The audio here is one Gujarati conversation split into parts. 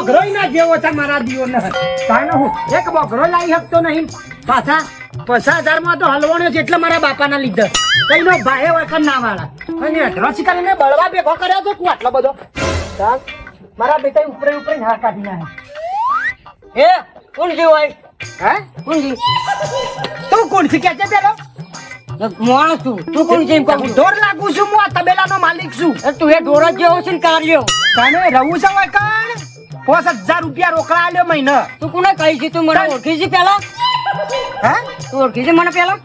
બોઘરો ના જેવો છે મારા દીવો ને કાનો હું એક બોઘરો લાવી શકતો નહીં પાછા 50,000 માં તો હલવાનો છે એટલે મારા બાપાના લીધે કઈનો ભાઈ વખત ના વાળા અને અઢળો કરીને બળવા ભેગો કર્યો તો તું આટલો બધો ચાલ મારા બેટા ઉપરે ઉપરે હા કાઢી નાખે એ કોણ જેવો હે કોણ જી તું કોણ છે કે છે પેલો માણસ તું કોણ છે એમ કહું ઢોર લાગુ છું હું આ તબેલાનો માલિક છું તું એ ઢોર જ જેવો છે ને કાર્યો તને રહું છે હોય કાન 5,000 રૂપિયા રોકડા આલ્યો મહિને તું કોને કહી છે તું મને ઓળખી છે પેલા હે તું ઓળખી છે મને પેલા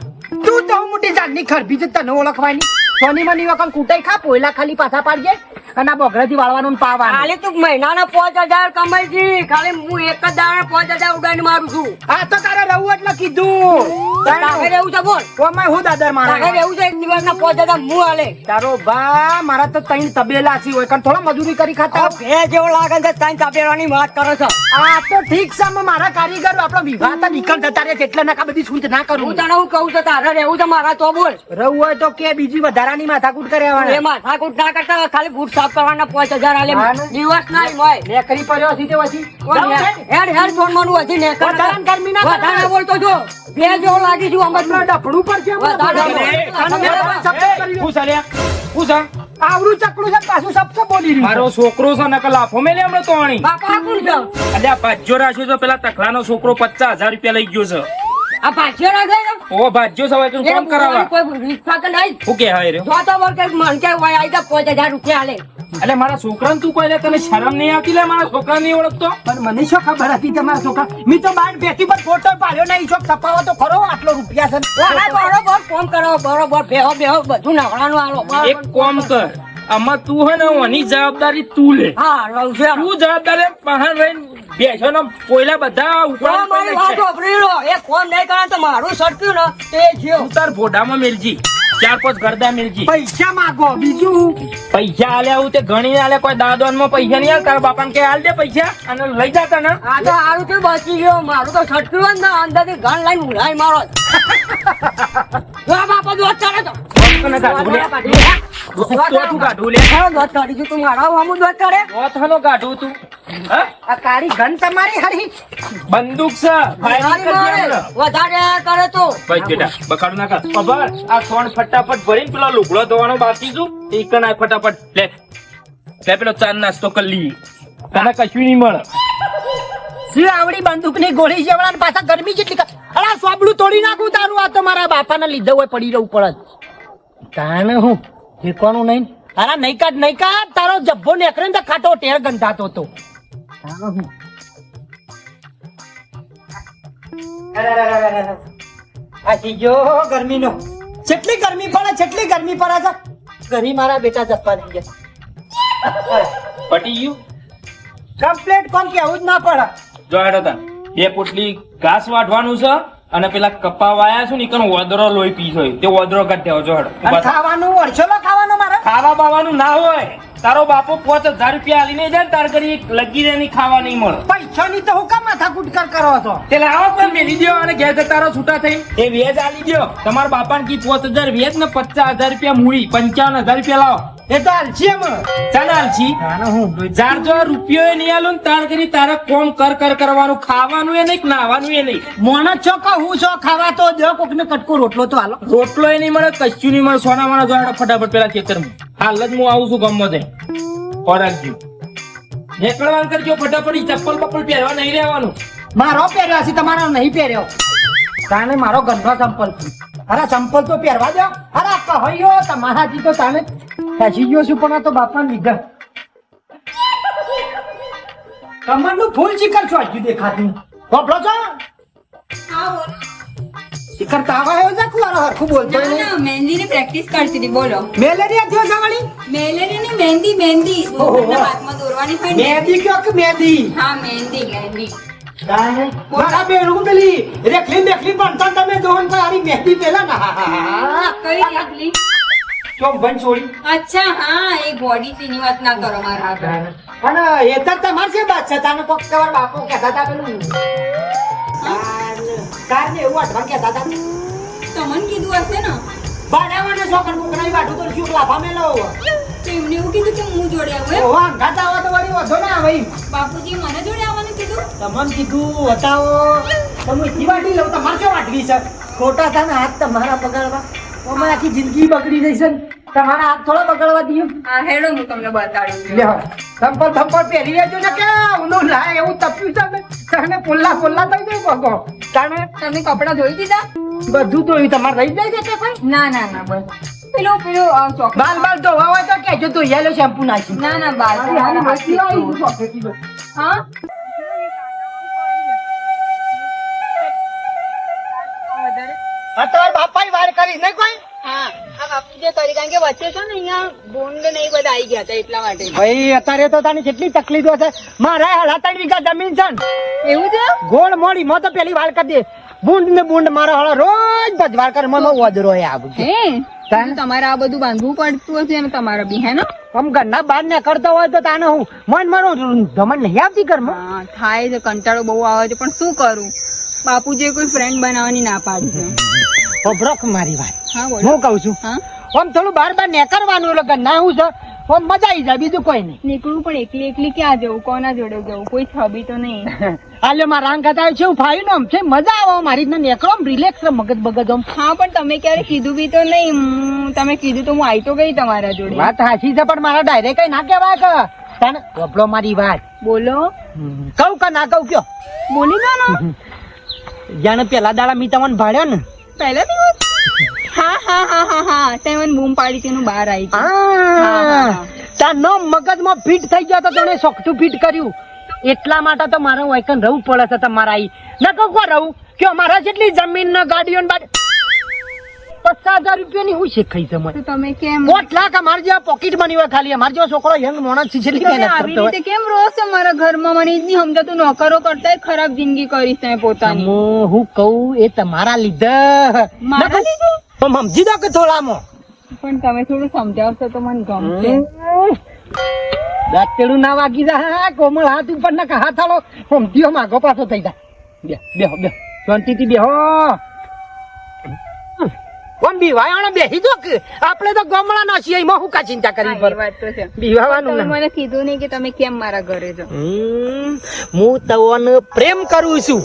તું તો મોટી જાતની ખરબી છે તને ઓળખવાની સોની મની વખત કૂટાઈ ખા પોયલા ખાલી પાછા પાડજે અને આ બોગરાથી વાળવાનું પાવાનું ખાલી તું મહિનાના 5,000 કમાઈ છી ખાલી હું એક જ દાડા 5,000 ઉડાઈને મારું છું આ તો તારે રહું એટલે કીધું તારે રહેવું છે બોલ ઓમાં હું દાદર તારે મારે રહેવું છે એક દિવસના 5,000 હું આલે તારો બા મારા તો ત્રણ તબેલા છે હોય કારણ થોડા મજૂરી કરી ખાતા બે જેવો લાગે છે તાઈ તાપેવાની વાત કરો છો આ તો ઠીક છે મારા કારીગર આપણો વિવાહ તો નીકળ જતા રહે એટલે ના બધી છૂટ ના કરું હું તને હું કહું છું તારે રહેવું છે મારા તો બોલ રહું હોય તો કે બીજી વધારાની માથાકૂટ કરે એ માથાકૂટ ના કરતા ખાલી બૂટ સાફ કરવાના 5,000 આલે દિવસ નહીં હોય નેકરી પડ્યો સીધે પછી હેડ હેડ ફોન માનું હજી ને વધારાની ગરમી ના વધારે બોલતો જો બે જેવો લાગી છું અમર ડફડું પર છે આવડું ચકડું છે પાછું સબ બોલી રહ્યું મારો છોકરો છે નકલ લાફો મેલે હમણાં તો આણી બાપા કોણ છે અલ્યા ભાજ્યો રાખ્યો છે પેલા તખલાનો છોકરો 50,000 રૂપિયા લઈ ગયો છે આ પાછળ આ ગયો ઓ ભાજ્યો છે હવે ફોન કરાવવા કોઈ રિક્ષા કે નહીં હું કે હાય રે જો તો બોલ કે મન કે હોય આઈ તો 5,000 રૂપિયા આલે એટલે મારા છોકરાને તું કહે તને શરમ નહીં આવતી લે મારા છોકરાને નહીં ઓળખતો પણ મને શું ખબર હતી તમારા છોકરા મેં તો બાર બેઠી પર ફોટો પાડ્યો નહીં શોખ છપાવો તો ખરો આટલો રૂપિયા છે બરોબર ફોન કરો બરોબર બેહો બેહો બધું નાખવાનું આલો એક કામ કર આમાં તું હે ને ઓની જવાબદારી તું લે હા લઉં છે તું જવાબદારી બહાર રહીને બેસો ને કોયલા બધા ઉપાડ મારી વાત વાપરી લો એ ફોન નહીં કરે તો મારું સટક્યું ને તે જ્યો તાર ભોડામાં મેલજી 4-5 ગરદા મેલજી પૈસા માંગો બીજું પૈસા આલ્યા આવું તે ગણી આલે કોઈ દાદોનમાં પૈસા નહીં આલ તારા બાપાને કે આલ દે પૈસા અને લઈ જાતા ને આ તો હારું થયું બચી ગયો મારું તો સટક્યું જ ને અંદરથી ગણ લઈને ઉડાઈ મારો બાપા દોત કરે તો અને કાઢું લે તું કાઢું લે દોત કાઢી છું તું મારા હમું દોત કરે ઓથાનો કાઢું તું હા આ કાળી ઘન તમારી હરી બંદૂક છે ફાયરિંગ કરી દે વધારે કરે તો ભાઈ બેટા બકાડું ના કર ખબર આ સોણ ફટાફટ ભરીને પેલો લુગડો ધોવાનો બાકી છું એક ના ફટાફટ લે લે પેલો ચા નાસ્તો કરી લઈએ તને કશું નહીં મળે સી આવડી બંદૂકની ગોળી જેવડા પાછા ગરમી જેટલી અલા સોબડું તોડી નાખું તારું આ તો મારા બાપાના લીધે હોય પડી રહેવું પડે તાને હું શીખવાનું નહીં અરે નહીં કાઢ તારો જબ્બો નેકરે ને ખાટો ટેર ગંધાતો હતો આ ચીજો ગરમીનો જેટલી ગરમી પડે છે ઘરી મારા બેટા જપ્પા થઈ ગયા પટી ગયું કમ્પ્લેટ કોમ કેવું જ ના પડે જો હેડો તા બે પોટલી ઘાસ વાઢવાનું છે અને પેલા કપા વાયા છું ને કણ ઓદરો લોહી પી છે તે ઓદરો કાઢ્યો જો હેડો અને ખાવાનું વર્ષોલો ખાવાનો મારે ખાવા બાવાનું ના હોય તારો બાપો 5,000 રૂપિયા આલીને જાય તાર ઘરે લગી રે ની ખાવા નહીં મળે પૈસાની તો હું કામ માથાકૂટ કરો છો તે લાવો પણ મેલી દ્યો અને ઘેર તારો છૂટા થઈ એ વેજ આલી દ્યો તમારા બાપાને કી 5,000 વેજ ને 50,000 રૂપિયા મૂડી 55,000 રૂપિયા લાવો એ તો આલસી એમ ચાલ આલછી જાર જો રૂપિયો નહીં આલો ને તાર કરી તારા કોમ કર કરવાનું ખાવાનું એ નહીં નાવાનું એ નહીં મોણસ છો કે હું છો ખાવા તો દો કોક ને કટકો રોટલો તો હાલો રોટલો એ નહીં મળે કશું નહીં મળે સોના મારા જોડે ફટાફટ પેલા ખેતરમાં હાલ જ હું આવું છું ગમો દે ખોરાકજી નીકળવાનું કરજો ફટાફટ ચપ્પલ બપ્પલ પહેરવા નહીં રહેવાનું મારો પહેર્યો છે તમારો નહીં પહેર્યો તાને મારો ગંદો ચંપલ છે અરે ચંપલ તો પહેરવા દો અરે કહ્યો તમારાથી તો તાને ખસી ગયો છું પણ આ તો બાપા લીધા કમરનું ફૂલ ચીકર છો હજુ દેખાતું બોલો છો ચીકર તાવ આવ્યો છે કુવારો હરખું બોલતો નહીં મહેંદીની પ્રેક્ટિસ કરતી હતી બોલો મેલેરિયા થયો છે વળી મેલેરિયાની મહેંદી હાથમાં દોરવાની હોય ને મહેંદી કયો કે મહેંદી હા મહેંદી મારા બેડું પેલી રેખલી દેખલી બનતા તમે દોહન પર આરી મહેંદી પેલા ના કઈ રેખલી ચોમ બન છોડી અચ્છા હા એ બોડી ની વાત ના કરો મારા અને એ તો તમાર છે બાત છે તાનો કોક તમાર બાપો કહેતા હતા પેલું કારને એવું અઠવાણ કહેતા હતા તમને કીધું હશે ને બાડાવાનો છોકર મુકરાઈ વાટું તો શું લાફા મેલો તો એમને એવું કીધું કે હું જોડે આવું એમ? ઓહો અંગાત આવો તો વળી વધો ના આવે એમ. બાપુજી મને જોડે આવવાનું કીધું? તમને કીધું બતાવો તમે એટલી વાટી લઉં તમારે ક્યાં વાટવી છે ખોટા થાય ને હાથ તમારા બગાડવા અમારી આખી જિંદગી બગડી જઈ છે ને તમારા હાથ થોડા બગાડવા દઈએ હા હેડો હું તમને બતાડું લ્યો ચંપલ થંપલ પહેરી લેજો ને કે ઊંધું લાય એવું તપ્યું છે ને તને પોલ્લા પોલ્લા થઈ જાય પગો તને તમે કપડાં ધોઈ દીધા? બધું તો તમારે રહી જાય છે કે કોઈ ના ના ના બસ પેલું ચોકલેટ બાલ બાલ ધોવા હોય તો કહેજો તો યેલો શેમ્પુ નાખી ના ના બાર હા તમારા બાપા વાર કરી નહીં કોઈ હા આ બાપુ જે કરી કારણ કે વચ્ચે છે ને અહીંયા બોંડ ને એ બધા આવી ગયા હતા એટલા માટે ભાઈ અત્યારે તો તને કેટલી તકલીફો છે મારા 7 વીઘા જમીન છે ને. એવું છે ગોળ મોડી મો તો પેલી વાર કરી દે બુંડ ને બુંડ મારો હળો રોજ ભજવાર કર મનો વધરો હે આ બધું હે તમારે આ બધું બાંધવું પડતું હશે એમ તમારે બી હે ને આમ ઘરના બહાર ને કરતો હોય તો તાને હું મન મારું ધમન નહીં આવતી ઘરમાં હા થાય છે કંટાળો બહુ આવે છે પણ શું કરું બાપુજીએ કોઈ ફ્રેન્ડ બનાવવાની ના પાડી છે ઓબ્રક મારી વાત હા બોલો હું કહું છું હા આમ થોડું બાર બાર નેકરવાનું એટલે ઘરના હું છે આમ મજા આવી જાય બીજું કોઈ નહીં નીકળવું પણ એકલી એકલી ક્યાં જવું કોના જોડે જવું કોઈ છબી તો નહીં હાલે મારા આંખ હતા છે હું ફાયું ને આમ છે મજા આવે મારી રીતના નેકરો રિલેક્સ મગજ બગજ આમ હા પણ તમે ક્યારે કીધું બી તો નહીં તમે કીધું તો હું આવી તો ગઈ તમારા જોડે વાત હાચી છે પણ મારા ડાયરેક્ટ કઈ ના કહેવાય કે તને વપડો મારી વાત બોલો કહું કે ના કહું કયો બોલી દો ને જાણે પેલા દાડા મી તમને ભાડ્યો ને પહેલા દિવસ હા હા હા હા હા તે મને બૂમ પાડી તેનું બહાર આવી છે. તાનો મગજમાં ફિટ થઈ ગયો તો તને સોખતું ફિટ કર્યું એટલા માટે તો મારે વાયકન રહું પડે છે તમારા આઈ ના કહું કો રહું કે અમારા જેટલી જમીન ને ગાડીઓ ને 50,000 રૂપિયાની હું શીખાઈ છે મને તો તમે કેમ 5 લાખ અમારા જેવા પોકેટ મની હોય ખાલી અમારા જેવો છોકરો યંગ મોણસ છે જેટલી તમે મહેનત આવી કરતો હોય રીતે કેમ રહો છો મારા ઘરમાં મને જ નહીં સમજાતું નોકરો કરતા ખરાબ જિંદગી કરી તમે પોતાની હું કહું એ તમારા લીધે મારા લીધે? પણ સમજી દો કે થોડામાં પણ તમે થોડું સમજાવશો તો મને ગમશે દાંતેડું ના વાગી જાય કોમળ હાથ ઉપર ના હાથ હાલો સમજીઓ માગો પાછો થઈ જાય બેહો બેહો શાંતિથી બેહો કોણ બીવાય બેસી દો કે આપણે તો ગમડા ના છીએ એમાં હું કા ચિંતા કરવી હા, એ પડે વાત તો છે બીવાનું તમે ના મને કીધું નહીં કે તમે કેમ મારા ઘરે છો હું તવને પ્રેમ કરું છું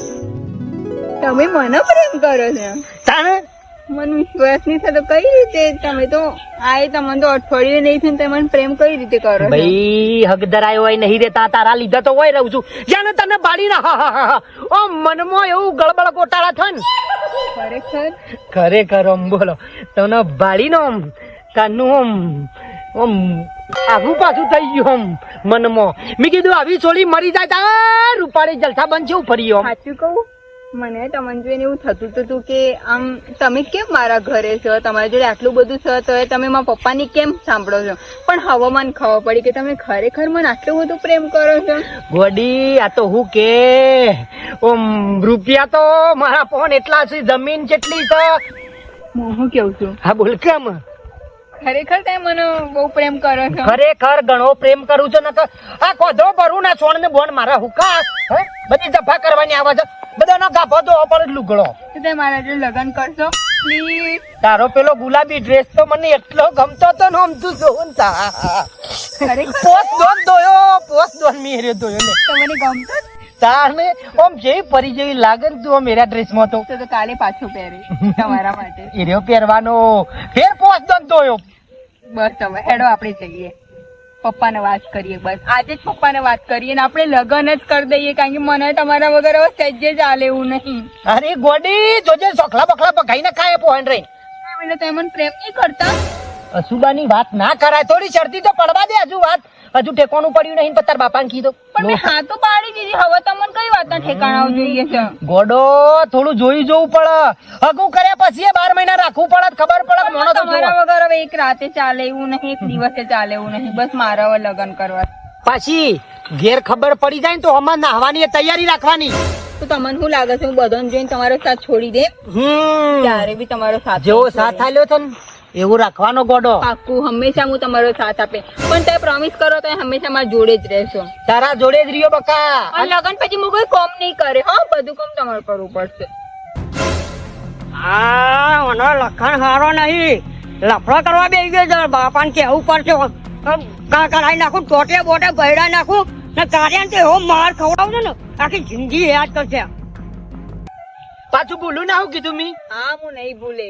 તમે મને પ્રેમ કરો છો તાને મને વિશ્વાસ નહીં થતો કઈ રીતે તમે તો આય તમને તો અઠવાડિયે નહીં થયું તમે મને પ્રેમ કઈ રીતે કરો છો ભાઈ હક ધરાયો હોય નહીં રેતા તારા લીધા તો હોય રહું છું જાણે તને બાળી ના ઓ મનમાં એવું ગળબળ ગોટાળા થાય ને ખરેખર ખરેખર આમ બોલો તને બાળીનો આમ કાનું આમ આગું પાછું થઈ ગયું આમ મનમાં મેં કીધું આવી છોડી મરી જાય તા રૂપાળી જલસા બનશે એવું ફરી આમ સાચું કહું મને તમને જોઈને એવું થતું હતું કે આમ તમે કેમ મારા ઘરે છો તમારી જોડે આટલું બધું છે તો તમે મારા પપ્પાની કેમ સાંભળો છો પણ હવે મને ખબર પડી કે તમે ખરેખર મને આટલું બધું પ્રેમ કરો છો ગોડી આ તો હું કે ઓમ રૂપિયા તો મારા ફોન એટલા છે જમીન જેટલી તો હું કેવું છું હા બોલ કેમ ખરેખર તમે મને બહુ પ્રેમ કરો છો ખરેખર ઘણો પ્રેમ કરું છું ને આ કોધો ભરું ના છોડ ને બોન મારા હુકા હે બધી જફા કરવાની આવે છે બધાનો ગાભો દો પર જ લુગડો તો તમે મારા જોડે લગ્ન કરશો પ્લીઝ તારો પેલો ગુલાબી ડ્રેસ તો મને એટલો ગમતો તો ને આમ તું જોન તા ખરેખર પોસ્ટ દોન મેરે દોયો ને તમને ગમતો તારને આમ જેવી પરી જેવી લાગે ને તું મેરા ડ્રેસ માં તો તો કાલે પાછું પહેરી તમારા માટે એર્યો પહેરવાનો ફેર પોસ્ટ દોન દોયો બસ હવે હેડો આપણે જઈએ પપ્પાને વાત કરીએ બસ આજે જ પપ્પાને વાત કરીએ ને આપણે લગ્ન જ કરી દઈએ કારણ કે મને તમારા વગર હવે સહેજે ચાલે એવું નહીં અરે ગોડી જોજે સોખલા બખલા પકાઈને ખાય પોઈન્ટ રહી એટલે તમે મને પ્રેમ નહીં કરતા અસુબાની વાત ના કરાય થોડી શરતી તો પડવા દે હજુ વાત હજુ ઠેકોનું પડ્યું નહીં તાર બાપાને કીધું પણ મેં હા તો પાડી દીધી હવે તમને કઈ વાતના ઠેકાણાઓ જોઈએ છે ગોડો થોડું જોઈ જોવું પડે હગું કર્યા પછી 12 મહિના રાખવું પડે ખબર પડે મોણો તો તમારા વગર હવે એક રાતે ચાલે એવું નહીં એક દિવસે ચાલે એવું નહીં બસ મારે હવે લગ્ન કરવા પાછી ઘેર ખબર પડી જાય ને તો હમણાં નાહવાની તૈયારી રાખવાની તો તમને શું લાગે છે હું બધાને જોઈને તમારો સાથ છોડી દે ત્યારે બી તમારો સાથ જેવો સાથ આલ્યો છે ને એવું રાખવાનો ગોડો પાક્કું હંમેશા હું તમારો સાથ આપે પણ તે પ્રોમિસ કરો તો હંમેશા મારા જોડે જ રહેશો તારા જોડે જ રહ્યો બકા અને લગન પછી હું કોઈ કોમ નહીં કરે હા બધું કામ તમારે કરવું પડશે આ મને લખણ હારો નહીં લફડો કરવા બેસી ગયો છે બાપાને કેવું પડશે કરાઈ નાખું, ટોટે બોટે બૈડા નાખું ને કાર્યાને તો એવો માર ખવડાવજો ને આખી જિંદગી યાદ કરશે. પાછું બોલું ના હું કીધું મી હા હું નહીં ભૂલે.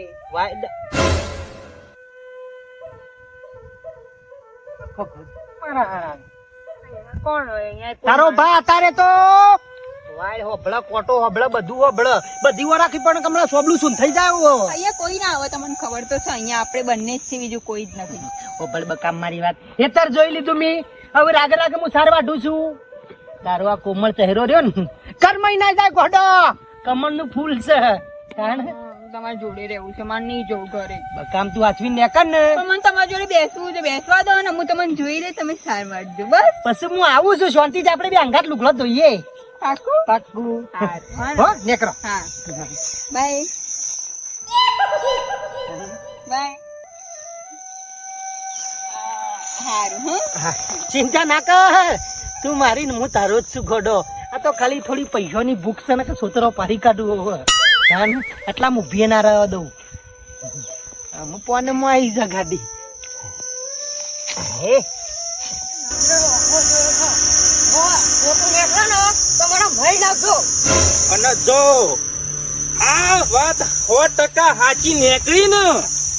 કોણ હોય અહીંયા? તારો ભા અત્યારે તો વાય હોબળા કોટો હોબળા બધું હોબળા બધી વાર રાખી પણ કમળા સોબલું સુન થઈ જાય અહીંયા કોઈ ના આવે, તમને ખબર તો છે. અહીંયા આપણે બંને જ છીએ, બીજું કોઈ જ નથી. હોબળ બકામ મારી વાત હેતર જોઈ લીધું મી. હવે રાગે રાગે હું સાર વાઢું છું. તારો આ કોમળ ચહેરો રહ્યો ને કરમઈ ના જાય ગોડો, કમળ નું ફૂલ છે. તમારી જોડે રહેવું છે, મારે નહીં જવું ઘરે. બકામ તું આચવી ને કર ને પણ મને તમારી જોડે બેસવું છે, બેસવા દો ને. હું તમને જોઈ લે, તમે સાર વાળજો બસ. પછી હું આવું છું શાંતિથી, આપણે બે અંગાત લુગડો ધોઈએ. પાકું? પાક્કું. હા હો નેકરો. હા બાય બાય. સારું હા. ચિંતા ના કર, તું મારી ને હું તારો જ છું ગોડો. આ તો ખાલી થોડી પૈસાની ભૂખ છે ને કે સોતરો પારી કાઢું હવે. એટલા હું ઉભી ના રહેવા દઉં. હું પોને માં આવી જા ગાડી. હે અને જો આ વાત 100% સાચી નીકળી ને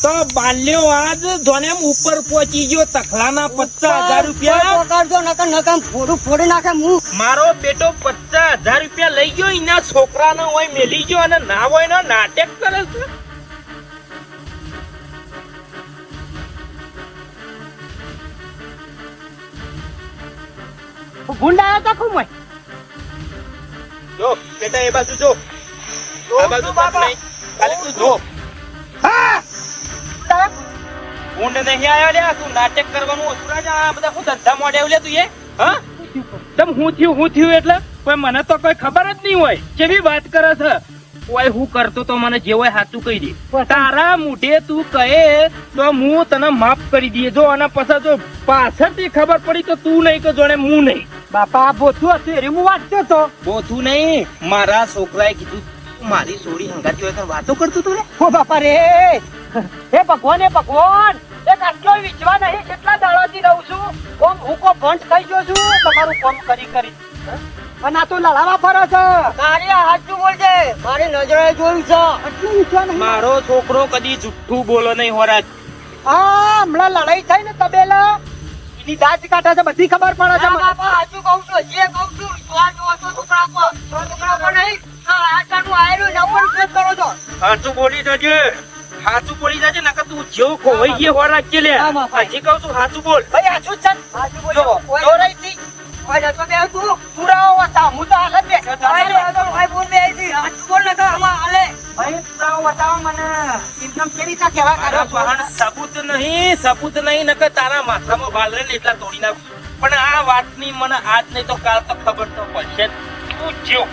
તો બાલ્યો આજ ધોને ઉપર પહોંચી ગયો. તખલાના 50,000 રૂપિયા ફોડી નાખે હું. મારો બેટો 50,000 રૂપિયા લઈ ગયો. એના છોકરાને હોય મેલી ગયો અને ના હોય ને નાટક કરે છે. ગુંડા હતા ખૂબ હોય. જો બેટા એ બાજુ જો, આ બાજુ બાપા નહીં, ખાલી તું જો. હા ઊંડ નહીં આવ્યો લ્યા, તું નાટક કરવાનું ઓછું રાખ. આ બધા હું ધંધા મોઢે લે તું એ હા તમ હું થયું એટલે કોઈ મને તો કોઈ ખબર જ નહીં હોય. કેવી વાત કરે છે? કોઈ હું કરતો તો મને જે હોય સાચું કહી દે. તારા મુઢે તું કહે તો હું તને માફ કરી દઈએ. જો અને પછી જો પાછળથી ખબર પડી તો તું નહીં કે જોડે હું નહીં. બાપા બોથું હતું એરી હું વાંચતો તો. બોથું નહીં, મારા છોકરાએ કીધું મારી સોડી હંગાતી હોય તો વાતો કરતું તું રે. ઓ બાપા રે, હે ભગવાન હે ભગવાન, એક આટલો વિચવા નહીં કેટલા દાડાથી રહું છું. કોમ ભૂકો ભંટ થઈ ગયો છું તમારું કામ કરી કરી. અને આ તો લડાવા ફરો છો. તારી હાચું બોલજે, મારી નજરે જોયું છે. આટલું વિચવા નહીં. મારો છોકરો કદી જુઠ્ઠું બોલો નહીં હોરાજ. હા હમણાં લડાઈ થઈ ને તબેલા એની દાંત કાઢે છે, બધી ખબર પડે છે. બાપા હાચું કહું છું, જે કહું છું આ જો છોકરા પર નહીં આટાનું આયરું નંબર પ્લેટ કરો છો. સાચું બોલી જજે, સાચું બોલી જજે, નકર તું જેવો ખોવાઈ ગયો હોરાજ છે લે. હજી કહું છું સાચું બોલ. ભાઈ હાચું જ છે ને? હાચું બોલ. જો રહી હતી ઓય જતો બે તું પુરાવો હતા, હું તો હાલ જ બેઠો હતો. ભાઈ બોલ બે હતી હાચું બોલ ને તો આમાં હાલે. ભાઈ પુરાવો બતાવો મને. ઇન્કમ કેવી રીતે કહેવા કાઢો છો? પણ સબૂત નહીં નકર તારા માથામાં વાલ રહે ને એટલા તોડી નાખું. પણ આ વાતની મને આજ નહીં તો કાલ તો ખબર તો પડશે. તું જેવ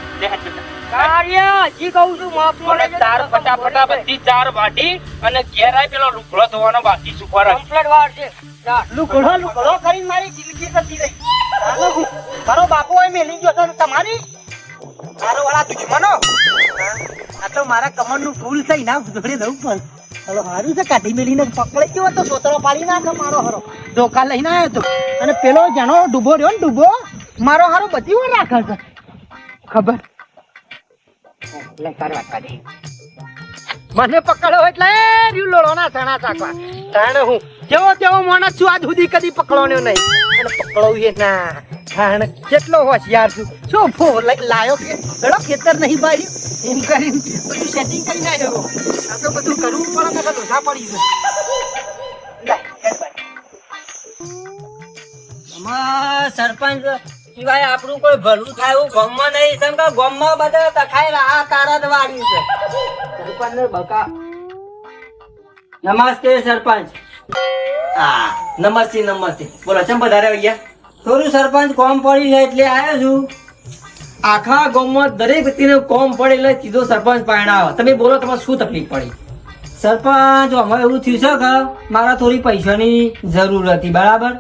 કાર્ય હજી કહું છું માફ મને ચાર ફટાફટા બધી ચાર વાટી અને ઘેર આય પેલો લુગડો ધોવાનો બાકી સુખવા રાખ. કમ્પ્લેટ વાર છે. લુગડો કરીને મારી જિંદગી કરતી રહી. મારો બાપુ હોય મેલી ગયો તો તમારી મારો વાળા દુશ્મનો. આ તો મારા કમરનું ફૂલ છે, ના જોડે દઉં પણ હવે હારું છે. કાઢી મેલીને પકડી ગયો તો સોતરો પાડી નાખે મારો હારો. ધોકા લઈને આવ્યો તો અને પેલો જણો ડૂબો રહ્યો ને ડૂબો મારો હારો બધી વાર રાખે છે ખબર. મને પકડો એટલે લોડો ના ચણા ચાકવા તાણે હું જેવો તેવો માણસ છું, આજ સુધી કદી પકડવાનો નહીં અને પકડવું એ ના. તાણે કેટલો હોશિયાર છું. શું ફો લાયો કે ઘણો ખેતર નહીં બાર્યું એમ કરીને બધું સેટિંગ કરીને આવ્યો. આ તો બધું કરવું પડે ને ધોધા પડી જાય. સરપંચ સિવાય આપણું કોઈ ભલું થાય એવું ગામમાં નહીં. કેમ કે ગામમાં બધા તખાય આ તારા જ વાળ્યું છે. સરપંચ ને બકા નમસ્તે સરપંચ. હા નમસ્તે નમસ્તે. બોલો ચમ વધારે ગયા? થોડું સરપંચ કોમ પડી છે એટલે આવ્યો છું. આખા ગામમાં દરેક વ્યક્તિને કોમ પડે એટલે સીધો સરપંચ પાયણાવો. તમે બોલો તમારે શું તકલીફ પડી? સરપંચ અમે એવું થયું છે કે મારા થોડી પૈસાની જરૂર હતી બરાબર.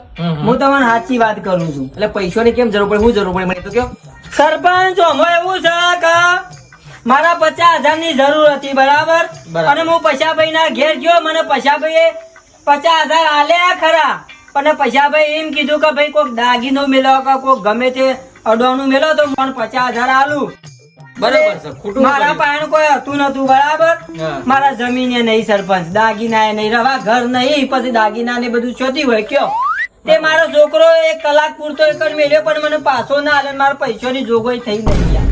હું તમને સાચી વાત કરું છું. એટલે પૈસાની કેમ જરૂર પડે? શું જરૂર પડે મને તો કયો. સરપંચ અમે એવું છે કે મારા 50,000 ની જરૂર હતી બરાબર. અને હું પૈસા ભાઈ ના ઘેર ગયો, મને પૈસા ભાઈ 50,000 આલ્યા ખરા પણ પૈસા ભાઈ એમ કીધું કે ભાઈ કોઈક દાગીનો મેલો કે કોઈક ગમે તે અડવાનું મેલો તો મને 50,000 આલું. બરાબર છે ખોટું મારા પાસે કોઈ હતું નતું બરાબર. હા. મારા જમીને નહીં સરપંચ, દાગીના નહીં, રવા ઘર નહીં, પછી દાગીના ને બધું ચોથી હોય કયો. તે મારો છોકરો 1 કલાક પૂરતો એક જ મેલ્યો પણ મને પાછો ના આલે. મારા પૈસાની જોગવાઈ થઈ નહીં યાર.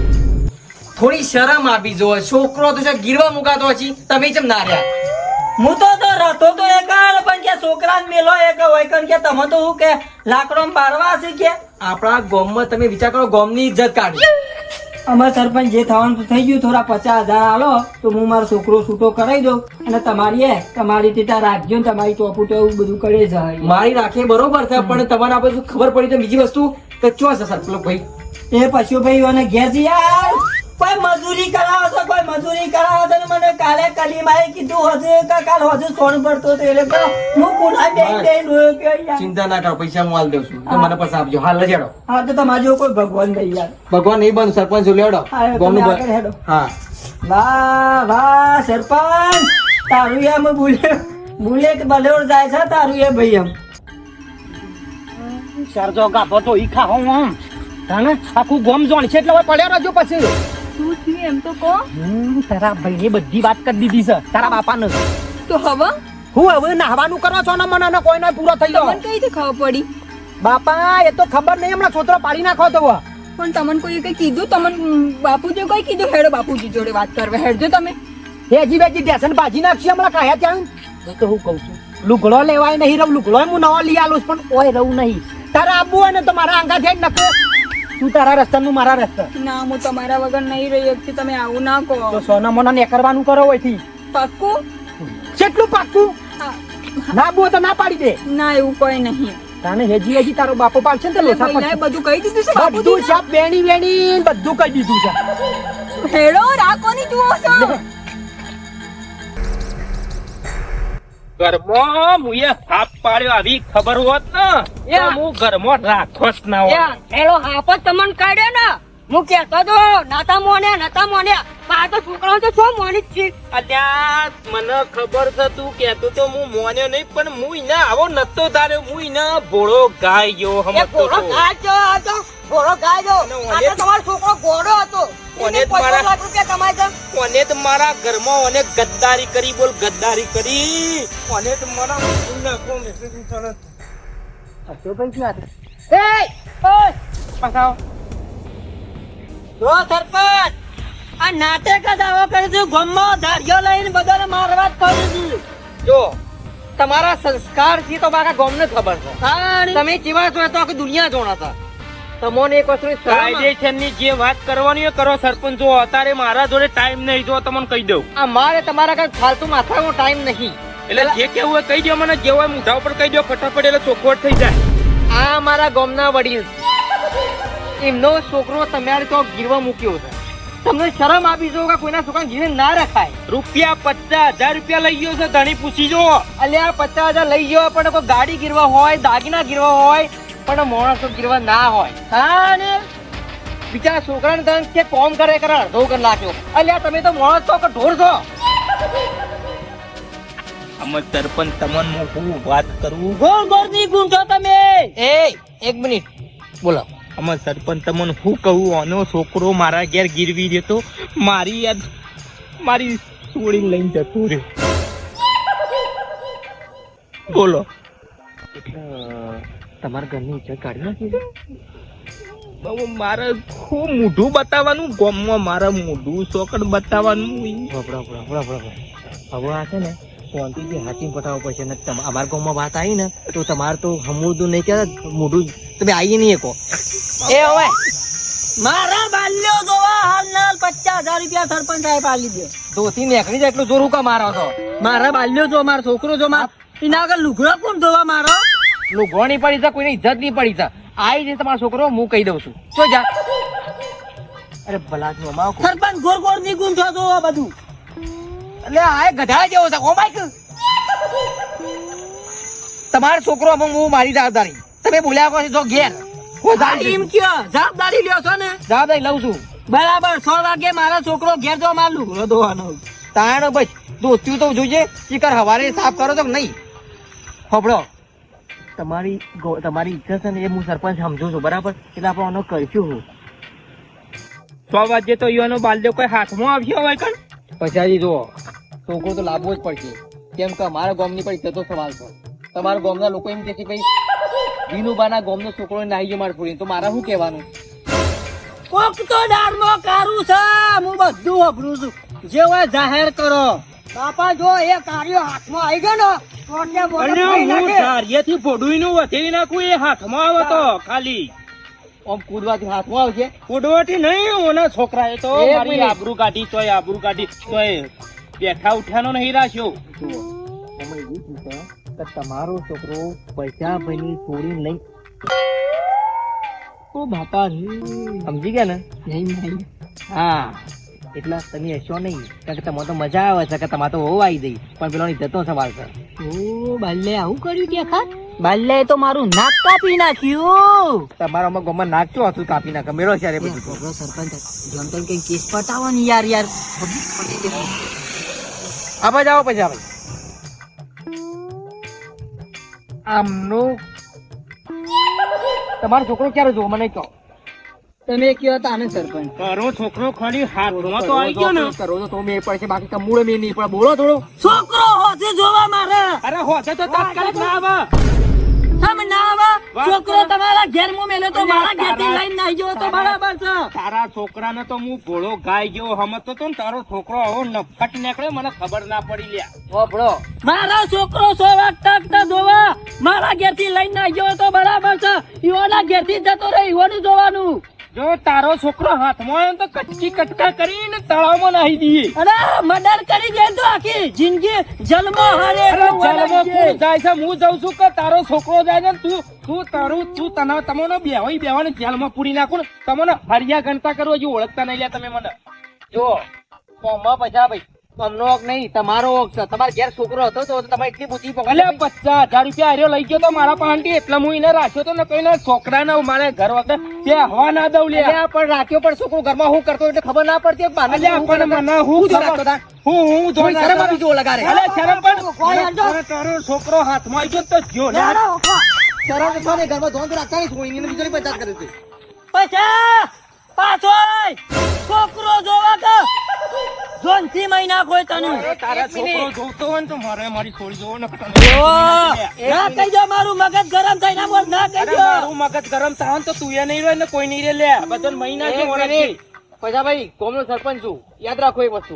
થોડી શરમ આપી જો, છોકરો તો છે ગીરવા મુકાતો હજી, તમે કેમ ના રહ્યા? હું તો રતો તો એક જ, પણ કે છોકરાને મેલો એક હોય કારણ કે તમે તો શું કે લાકડો બારવા છે કે આપણા ગામમાં તમે વિચાર કરો, ગામની ઇજ્જત કાઢી. અમાર સરપંચ જે થવાનું તો થઈ ગયું. થોડા 50,000 આલો તો હું મારો છોકરો છૂટો કરાવી દઉં અને તમારી ટીટા રાખજો ને તમારી ચોપુટો એવું બધું કરે છે. મારી રાખે બરોબર છે, પણ તમારે આપણે શું ખબર પડી તો બીજી વસ્તુ કે ચો છે સરપંચ ભાઈ. એ પશુભાઈઓને ઘેર છે યાર. કોઈ મજૂરી કરાવો છો, કોઈ મજૂરી કરાવો છો ને મને કાલે કલીમાએ કીધું હશે કે કાલ હજુ સોન પડતો તો એટલે હું કુના બે રોયો યાર. ચિંતા ના કરો, પૈસા હું હાલ દઉં છું, તો મને પછી આપજો. હાલ જ હેડો. હા તો તમારે જેવો કોઈ ભગવાન નહીં યાર. ભગવાન નહીં બન, સરપંચ લેડો. હા, તમે ગામનું આગળ હેડો. હા વાહ વાહ સરપંચ, તારું એમ બુલેટ બલેડ જાય છે તારું એ ભાઈ એમ. સરજો ગાભો તો ઈ ખાઓ આમ તાને આખું ગોમ જોણ છે એટલે હવે પડ્યો રહેજો પછી. શું થયું એમ તો કહો. તારા ભાઈને બધી વાત કરી દીધી છે તારા બાપાને. તો હવે હું હવે નાહવાનું કરો છો ને મને કોઈને પૂરો થઈ ગયો. તમને કઈ રીતે ખબર પડી? બાપા એ તો ખબર નહીં, હમણાં છોતરો પાડી નાખો તો. પણ તમને કોઈ કઈ કીધું? તમને બાપુજી કઈ કીધું? હેડો બાપુજી જોડે વાત કરવા હેડજો તમે. હેજી વેજી ટેશન ભાજી નાખશે હમણાં કાયા ત્યાં. હું તો હું કહું છું લુગડો લેવાય નહીં રહું, લુગડો હું નવો લઈ આલું પણ ઓય રહું નહીં. તારે આવવું હોય ને તો મારા આંગા થઈ જ નકો. તું તારા રસ્તા નું મારા રસ્તા. ના હું તમારા વગર નહીં રહી શકતી, તમે આવું ના કહો. તો સોના મોના ને કરવાનું કરો હોયથી. પાક્કું? કેટલું પાક્કું? હા. ના બો તો ના પાડી દે. ના એવું કોઈ નહીં. તાને હેજી હેજી તારો બાપો પાડશે ને તો લોસા ભાઈને પડશે. બધું કહી દીધું છે બધું બાપુજી? સાપ બેણી વેણી બધું કહી દીધું છે. હેડો રાખોની જુઓ છો. ઘરમાં મુએ હાફ પાડ્યો આવી ખબર હોત ને તો હું ઘરમાં રાખો જ ના હોત. એલો હાફ જ તમને કાઢ્યો ને. હું કહેતો તો નતા મોન્યા આ તો છોકરાઓ તો છો મોની જ છે. અલ્યા મને ખબર છે તું કેતો તો હું મોન્યો નહીં, પણ હું ઈને આવો નતો ધાર્યો. હું ઈને ભોળો ગાય ગયો સમજતો તો. ઘોડો ગાયો આ તો તમારો છોકરો ઘોડો હતો. કોને જ મારા કોને જ મારા ઘરમાં અને ગદ્દારી કરી, બોલ ગદ્દારી કરી. કોને જ મારા નાખો મેસેજ ઉતારે. જો સરપંચ આ નાટક જ આવો કરે છે. ગામમાં ધારિયો લઈને બધાને મારવા જ કરું છું. જો તમારા સંસ્કાર થી તો મારા ગામને ખબર છે. હા તમે કેવા છો તો આખી દુનિયા જોણા હતા. તમને એક વસ્તુ કાયદેસરની જે વાત કરવાની હોય કરો સરપંચ. જો અત્યારે મારા જોડે ટાઈમ નહીં, જો તમને કહી દઉં. અમારે તમારા કઈ ફાલતુ માથાનો ટાઈમ નહીં. એટલે જે કેવું હોય કહી દો મને, જે હોય મોઢા ઉપર કહી દો ફટાફટ, એટલે ચોખવટ થઈ જાય. આ મારા ગામના વડીલ, એમનો છોકરો તમારે તો ગીરવા મૂક્યો છે. તમને શરમ આપી જો કે કોઈના છોકરા ગીરે ના રખાય. રૂપિયા 50,000 રૂપિયા લઈ ગયો છે, ધણી પૂછી જો. અલ્યા 50,000 લઈ ગયો પણ કોઈ ગાડી ગીરવા હોય, દાગીના ગીરવા હોય, પણ માણસો ગીરવા ના હોય. હા ને બિચારા છોકરાને તમે કે કોમ કરે અડધો કરી નાખ્યો. અલ્યા તમે તો માણસ છો કે ઢોર છો? અમે સરપંચ તમને હું વાત કરું. ગોળ ગોળ ની ગુંજો તમે. એ એક મિનિટ બોલો. અમે સરપંચ તમને હું કહું, આનો છોકરો મારા ઘેર ગીરવી દેતો, મારી છોડીને લઈને જતો રહ્યો. બોલો. તમારા ઘરની ઈચ્છા કાઢી નાખી. બાબુ મારે હું મોઢું બતાવવાનું ગામમાં, મારા મોઢું ચોકડ બતાવવાનું. હવે આ છે ને શાંતિથી હાચી પટાવવો પડશે ને અમારા ગામમાં વાત આવી ને તો તમારે તો હમુરદું નહીં કહેતા, મોઢું તમે આવીએ નહીં કહો. એ હવે મારા બાલ્યો જોવા હાલના 50,000 રૂપિયા સરપંચ સાહેબ આલી દે. ધોતી નીકળી જાય એટલું જોરું કા મારો છો? મારા બાલ્યો જો, મારો છોકરો જો, એના આગળ લુગડો કોણ ધોવા મારો? લુગડો નહીં પડી છે, કોઈને ઇજ્જત નહીં પડી છે. આવી જાય તમારો છોકરો હું કહી દઉં છું. શું જા? અરે ભલા તું અમારો સરપંચ ગોળ ગોળ ની ગુંજો જોવા બધું. એટલે આ ગધા જેવો છે. ઓ માઈક તમારો છોકરો હું મારી જવાબદારી. તમે બોલ્યા કહો છો જો ઘેર એમ કયો જવાબદારી લ્યો છો ને? જવાબદારી લઉં છું. બરાબર 100 વાગે મારા છોકરો ઘેર જો માર લુગડો ધોવાનો. તાણ ભાઈ ધોત્યું તો જોજે, ચીકર હવારે સાફ કરો તો નહીં. ફફડો તમારી ઈચ્છા છે ને એ હું સરપંચ સમજુ છું બરાબર, એટલે આપણે આનો કરશું હું. 100 વાગે તો યુવાનો બાલદેવ કોઈ હાથમાં આવ્યો હોય કણ. પછી જુઓ છોકરો તો લાવવો જ પડશે, કેમ કે અમારા ગામની પણ ઇજ્જતનો સવાલ છે. તમારા ગામના લોકો એમ કે છે ભાઈ વિનુબાના ગામનો છોકરો નાહી ગયો મારે છોડીને, તો મારે શું કહેવાનું? કોક તો દારમાં કારું છે, હું બધું વાપરું છું. જે હોય જાહેર કરો. બાપા જો એ કાર્યો હાથમાં આવી ગયો ને તો કે બોલો અને ખાઈ હું નાખે. ધાર્યેથી ભોડુંયનું વધેરી નાખું એ હાથમાં આવે તો ખાલી આમ કૂદવાથી હાથમાં આવશે. ઉડવાથી નહીં, ઓના છોકરાએ તો એક મારી મિનિટ. આબરૂ કાઢી તોય બેઠા ઉઠ્યાનો નહીં રાખ્યો. જુઓ અમે એવું છે કે તમારો છોકરો પૈસા ભાઈની છોડીને લઈ ઓ બાપા રે સમજી ગયા ને? નહીં. હા એટલે તમે હશો નહીં, કારણ કે તમારે તો મજા આવે છે કે તમારે તો હોવ આવી જઈ, પણ પેલો ઇજ્જતનો સવાલ છે. ઓ બાલે આવું કર્યું કે ખા બાલે તો મારું નાક કાપી નાખ્યું. તમારા આમાં ગમમાં નાખજો હતું કાપી નાખે મેળો છે બધું. છોકરો સરપંચ જમતલ કઈ કેસ પટાવો ને યાર. આવા જાઓ પછી આવે આમનું તમારો છોકરો ક્યારે જોવો મને કહો. તમે કયો તાને સરપંચ. તારો છોકરો ખાલી હાથમાં તો આવી ગયો ને. કરો તો મેળ પડશે, બાકી તમૂળે મેળ નહીં પડે. બોલો થોડો. છોકરો હોજે જોવા મારે. અરે હોશે તો તાત્કાલિક ના આવે. સમ ના આવે. છોકરો તમારા ઘેર માં મેલે તો મારા ઘેર થી લઈને નાઈ ગયો તો બરાબર છે. તારા છોકરાને તો હું ભોળો ગાય જેવો સમજતો તો ને, તારો છોકરો આવો નફટ નીકળે મને ખબર ના પડી લ્યા. હોભળો. મારા છોકરો 100 વાગતા જોવા મારા ઘેર થી લઈને નાઈ ગયો તો બરાબર છે. ઈઓના ઘેર થી જતો રહે ઈઓનું જોવાનું. જો તારો છોકરો હાથમાં આવ્યો ને તો કચકી કટકા કરીને તળાવમાં નાહી દઈએ. અરે મર્ડર કરી દે તો આખી જિંદગી જન્મો હારે અરે જલમાં કોણ જાય છે? હું જાઉં છું કે તારો છોકરો જાય છે ને તું તમને બેવાને જેલમાં પૂરી નાખો ને, તમને હરિયા ગણતા કરો હજી ઓળખતા નહીં લ્યા તમે મને. જો કોમમાં પૈસા ભાઈ અમનો હક નહીં, તમારો હક છે. તમારા ઘેર છોકરો હતો તો તમે એટલી બુદ્ધિ એટલે 50,000 રૂપિયા હાર્યો લઈ ગયો તો મારા પાસેથી, એટલે હું એને રાખ્યો તો ને કઈ છોકરાને મારે ઘર વખતે તે હવા ના દઉં લ્યા. પણ રાખ્યો પણ છોકરો ઘરમાં શું કરતો એટલે ખબર ના પડતી. અલ્યા પણ મને હું રાખતો હું કોઈ શરમ આપી જો લગાડે. અલ્યા શરમ પણ તારો છોકરો હાથમાં આવી ગયો તો જો ને. શરમ તો ને ઘરમાં ધોન તો રાખતા નહીં, છોડીને એને બીજો પચાસ કરે છે. પૈસા પાછો છોકરો જોવા કે જોનથી મહિના કોઈ તને તારા છોકરો જોતો હોય ને તો મારે મારી છોડી જોવો ને. ના કહી દો મારું મગજ ગરમ થઈ ના બોલ ના કહી અરે દો. મારું મગજ ગરમ થાય ને તો તું એ નહીં રહે ને કોઈ નહીં રે લે. બધા મહિના છે ઓળખી. પૈસા ભાઈ કોમનો સરપંચ છું, યાદ રાખો એક વસ્તુ.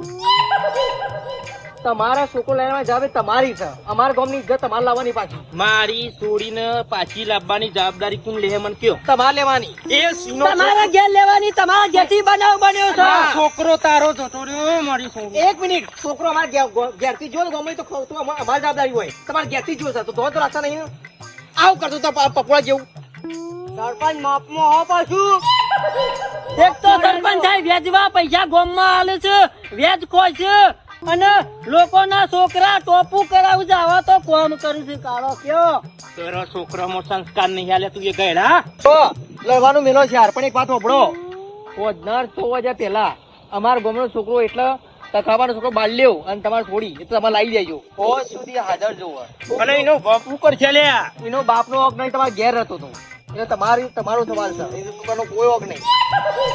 તમારા છોકરો લેવા જાવે તમારી છે, અમારા ગામની ઇજ્જત તમારે લાવવાની પાછી. મારી છોડીને પાછી લાવવાની જવાબદારી કોણ લે મને કયો? તમારે લેવાની. એ સીનો તમારા ઘેર લેવાની તમારા ઘેરથી બનાવ બન્યો છે. આ છોકરો તારો જતો રહ્યો મારી છોડી. એક મિનિટ, છોકરો અમારા ઘેરથી જો ગમે તો અમારી જવાબદારી હોય. તમારે ઘેરથી જોશે તો ધોધ રાખતા નહીં. આવું કરતું તો પપોળા જેવું. સરપંચ માપમાં હો પાછું. એક તો સરપંચ સાહેબ વેચવા પૈસા ગામમાં આલે છે, વેચ કોઈ છે અને લોકોના છોકરા ટોપું કરાવું છે. આવા તો કોમ કરું છું કાળો કયો. તારા છોકરામાં સંસ્કાર નહીં હાલે તું એ ગયડા. તો લડવાનું મેલો છે યાર, પણ એક વાત સાંભળો. 100 વર્ષ પહેલા અમારા ગામનો છોકરો એટલે તકાવાનો છોકરો બાલ્યો અને તમારે છોડી એટલે તમારે લાવી દેજો. હોજ સુધી હાજર જોવો. અને એનો બાપ ઉપર છે લ્યા. એનો બાપનો હક નહીં, તમારા ઘેર રહેતો હતો એટલે તમારો સવાલ છે. એ છોકરાનો કોઈ હક નહીં.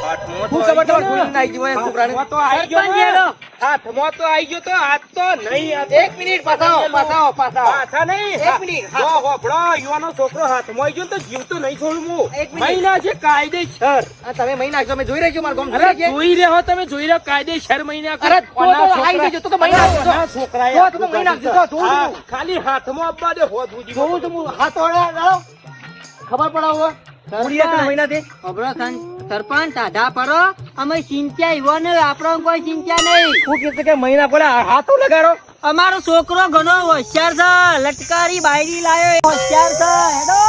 હાથમાં શું ખબર તમારે છોડીને નાઈ ગયો એ છોકરાને? તો આવી ગયો. હાથમાં તો આવી ગયો તો હાથ તો નહીં હતો. એક મિનિટ પાછા પાછા નહીં. એક મિનિટ. જો હોભળો, યુવાનો છોકરો હાથમાં આવી ગયો ને તો જીવતો નહીં છોડું હું. એક મિનિટ. મહિના છે કાયદેસર. તમે મહી નાખજો, અમે જોઈ રહ્યો મારા ગામ અરે જોઈ રહ્યો તમે, જોઈ રહ્યો કાયદેસર મહિના. અરે તો આવી જજો, તો મહી નાખજો. છોકરા તો મહી નાખજો, જોઉં છું. ખાલી હાથમાં આપવા દે હોદ સુધી. જોઉં છું હું. હાથ વળાવો. ખબર પડાવો મહિનાથી. સરપંચ આધા પરો અમે ચિંતા ઈવો ને આપણો કોઈ ચિંતા નહીં. શું કીધું કે મહિના પડે હાથો લગાડો. અમારો છોકરો ઘણો હોશિયાર છે, લટકારી બાયડી લાયો હોશિયાર છે. હેડો